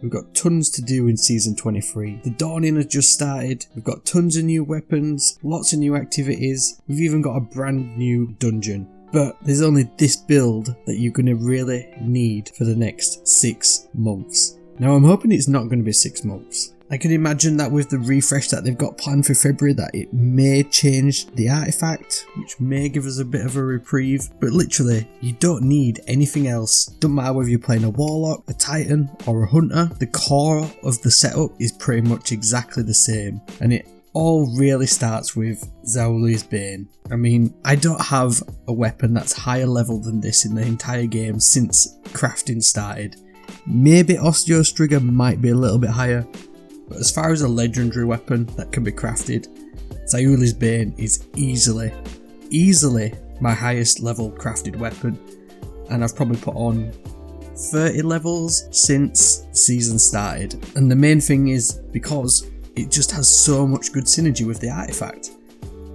We've got tons to do in Season 23. The Dawning has just started. We've got tons of new weapons, lots of new activities. We've even got a brand new dungeon. But there's only this build that you're going to really need for the next 6 months. Now I'm hoping it's not going to be 6 months. I can imagine that with the refresh that they've got planned for February that it may change the artifact, which may give us a bit of a reprieve, but literally you don't need anything else. Don't matter whether you're playing a Warlock, a Titan or a Hunter, the core of the setup is pretty much exactly the same, and it all really starts with Zauli's Bane. I mean, I don't have a weapon that's higher level than this in the entire game since crafting started. Maybe Osteo's Trigger might be a little bit higher, but as far as a legendary weapon that can be crafted, Zauli's Bane is easily my highest level crafted weapon, and I've probably put on 30 levels since season started. And the main thing is because it just has so much good synergy with the artifact.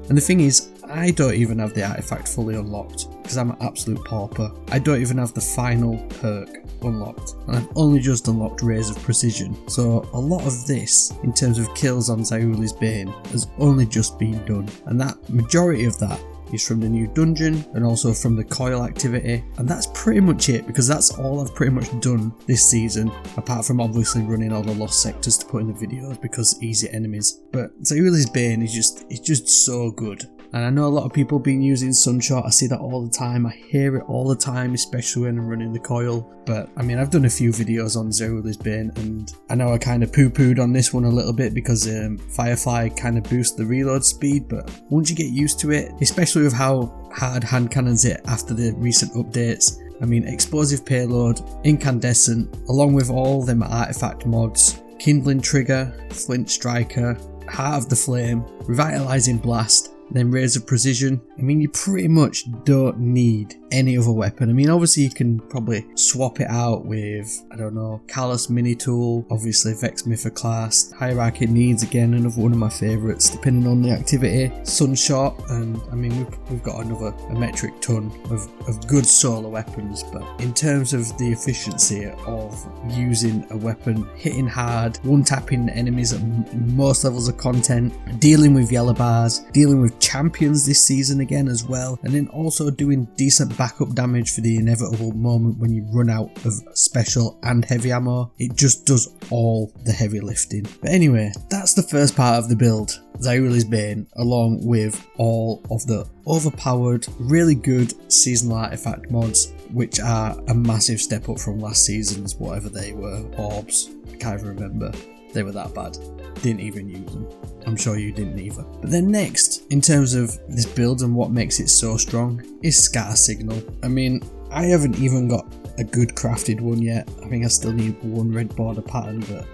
And the thing is, I don't even have the artifact fully unlocked because I'm an absolute pauper. I don't even have the final perk unlocked, and I've only just unlocked Rays of Precision, so a lot of this in terms of kills on Zauli's Bane has only just been done, and that majority of that is from the new dungeon and also from the coil activity, and that's pretty much it because that's all I've pretty much done this season, apart from obviously running all the lost sectors to put in the videos because easy enemies. But Zauli's Bane is just so good. And I know a lot of people have been using Sunshot, I see that all the time, I hear it all the time, especially when I'm running the coil. But I mean, I've done a few videos on Zauli's Bane, and I know I kind of poo-pooed on this one a little bit because Firefly kind of boosts the reload speed, but once you get used to it, especially with how hard hand cannons hit after the recent updates, I mean, Explosive Payload, Incandescent, along with all them artifact mods, Kindling Trigger, Flint Striker, Heart of the Flame, Revitalizing Blast, then Rays of Precision. I mean, you pretty much don't need any other weapon. I mean, obviously you can probably swap it out with, I don't know, Callus Mini Tool, obviously Vex Mythoclast, Hierarchy Needs, again another one of my favourites depending on the activity, Sunshot, and I mean we've got a metric ton of good solo weapons. But in terms of the efficiency of using a weapon, hitting hard, one-tapping enemies at most levels of content, dealing with yellow bars, dealing with champions this season again as well, and then also doing decent backup damage for the inevitable moment when you run out of special and heavy ammo. It just does all the heavy lifting. But anyway, that's the first part of the build, Zauli's Bane, along with all of the overpowered, really good seasonal artifact mods, which are a massive step up from last season's whatever they were, orbs, I can't even remember. They were that bad. Didn't even use them. I'm sure you didn't either. But then next, in terms of this build and what makes it so strong, is Scatter Signal. I mean, I haven't even got a good crafted one yet. I think I still need one red border pattern, but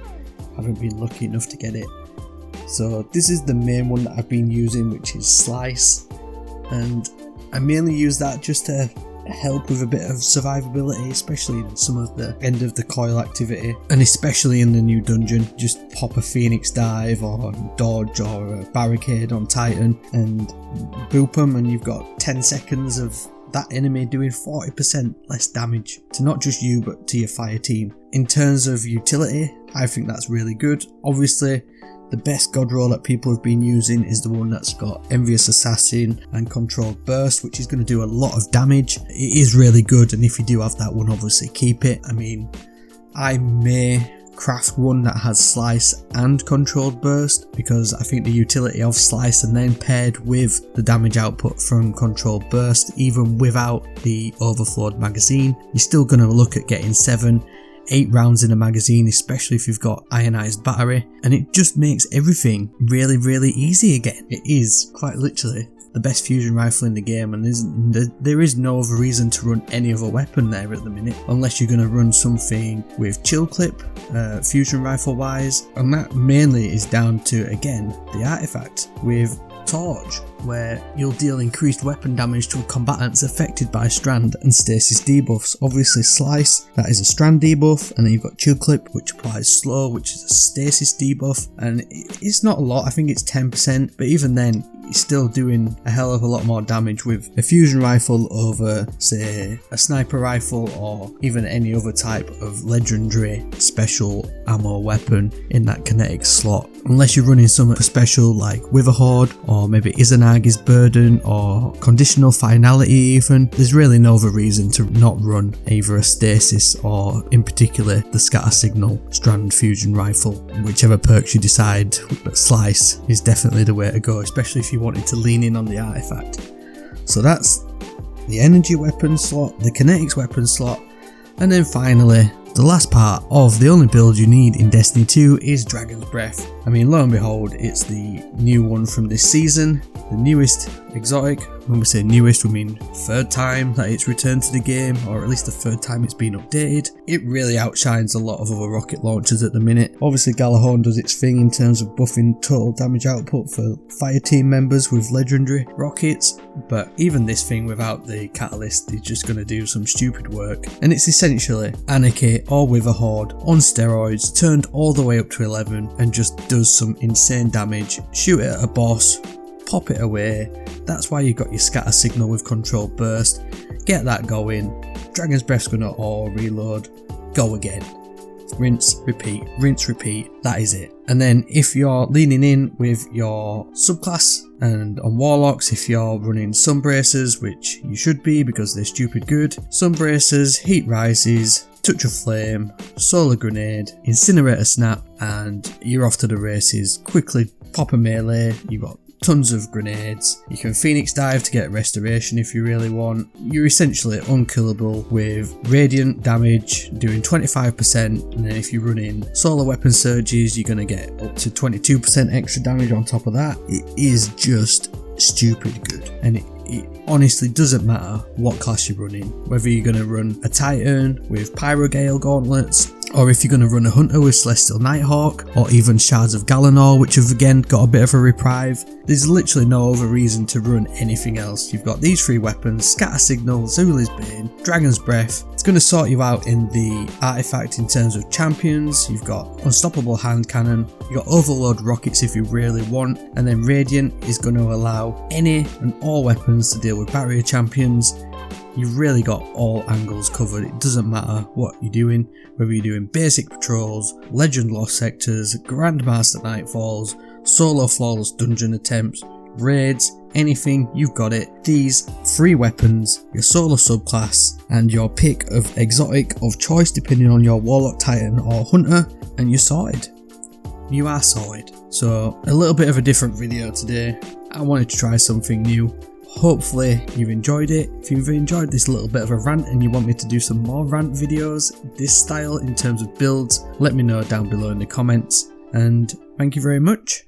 haven't been lucky enough to get it. So this is the main one that I've been using, which is Slice. And I mainly use that just to help with a bit of survivability, especially in some of the end of the coil activity, and especially in the new dungeon. Just pop a Phoenix Dive or dodge or a barricade on Titan and boop them, and you've got 10 seconds of that enemy doing 40% less damage to not just you but to your fire team. In terms of utility, I think that's really good. Obviously the best god roll that people have been using is the one that's got Envious Assassin and Controlled Burst, which is going to do a lot of damage. It is really good, and if you do have that one, obviously keep it. I mean, I may craft one that has Slice and Controlled Burst, because I think the utility of Slice and then paired with the damage output from Controlled Burst, even without the overflowed magazine, you're still going to look at getting 8 rounds in a magazine, especially if you've got ionized battery, and it just makes everything really, really easy again. It is quite literally the best fusion rifle in the game, and there is no other reason to run any other weapon there at the minute, unless you're going to run something with chill clip, fusion rifle wise, and that mainly is down to, again, the artifact with Torch, where you'll deal increased weapon damage to combatants affected by strand and stasis debuffs. Obviously Slice, that is a strand debuff, and then you've got Chill Clip, which applies slow, which is a stasis debuff, and it's not a lot, I think it's 10%, but even then you're still doing a hell of a lot more damage with a fusion rifle over, say, a sniper rifle or even any other type of legendary special ammo weapon in that kinetic slot. Unless you're running something special like Witherhoard or maybe Izanagi's Burden or Conditional Finality even, there's really no other reason to not run either a Stasis or in particular the Scatter Signal Strand Fusion Rifle. Whichever perks you decide, but Slice is definitely the way to go, especially if you wanted to lean in on the artifact. So that's the energy weapon slot, the kinetics weapon slot, and then finally the last part of the only build you need in Destiny 2 is Dragon's Breath. I mean, lo and behold, it's the new one from this season, the newest exotic. When we say newest, we mean third time that it's returned to the game, or at least the third time it's been updated. It really outshines a lot of other rocket launchers at the minute. Obviously Galahorn does its thing in terms of buffing total damage output for fire team members with legendary rockets, but even this thing without the catalyst is just going to do some stupid work. And it's essentially Anarchy or Witherhoard on steroids, turned all the way up to 11, and just does some insane damage. Shoot it at a boss, pop it away. That's why you got your Scatter Signal with Controlled Burst. Get that going. Dragon's Breath's gonna auto reload. Go again. Rinse, repeat, rinse, repeat. That is it. And then if you're leaning in with your subclass and on Warlocks, if you're running Sunbracers, which you should be because they're stupid good, Sunbracers, Heat Rises, Touch of Flame, Solar Grenade, Incinerator Snap, and you're off to the races. Quickly pop a melee. You got tons of grenades. You can Phoenix Dive to get restoration if you really want. You're essentially unkillable with radiant damage doing 25%, and then if you run in solar weapon surges, you're going to get up to 22% extra damage on top of that. It is just stupid good, and it honestly doesn't matter what class you're running, whether you're going to run a Titan with Pyrogale gauntlets, or if you're going to run a Hunter with Celestial Nighthawk, or even Shards of Galanor, which have again got a bit of a reprieve. There's literally no other reason to run anything else. You've got these three weapons: Scatter Signal, Zulu's Bane, Dragon's Breath. It's going to sort you out in the artifact in terms of champions. You've got Unstoppable Hand Cannon, you've got Overload Rockets if you really want, and then Radiant is going to allow any and all weapons to deal with barrier champions. You've really got all angles covered. It doesn't matter what you're doing, whether you're doing basic patrols, legend lost sectors, Grandmaster Nightfalls, solo flawless dungeon attempts, raids, anything, you've got it. These three weapons, your solo subclass, and your pick of exotic of choice depending on your Warlock, Titan or Hunter, and you're sorted. You are sorted. So a little bit of a different video today. I wanted to try something new. Hopefully you've enjoyed it. If you've enjoyed this little bit of a rant and you want me to do some more rant videos this style in terms of builds, let me know down below in the comments, and thank you very much.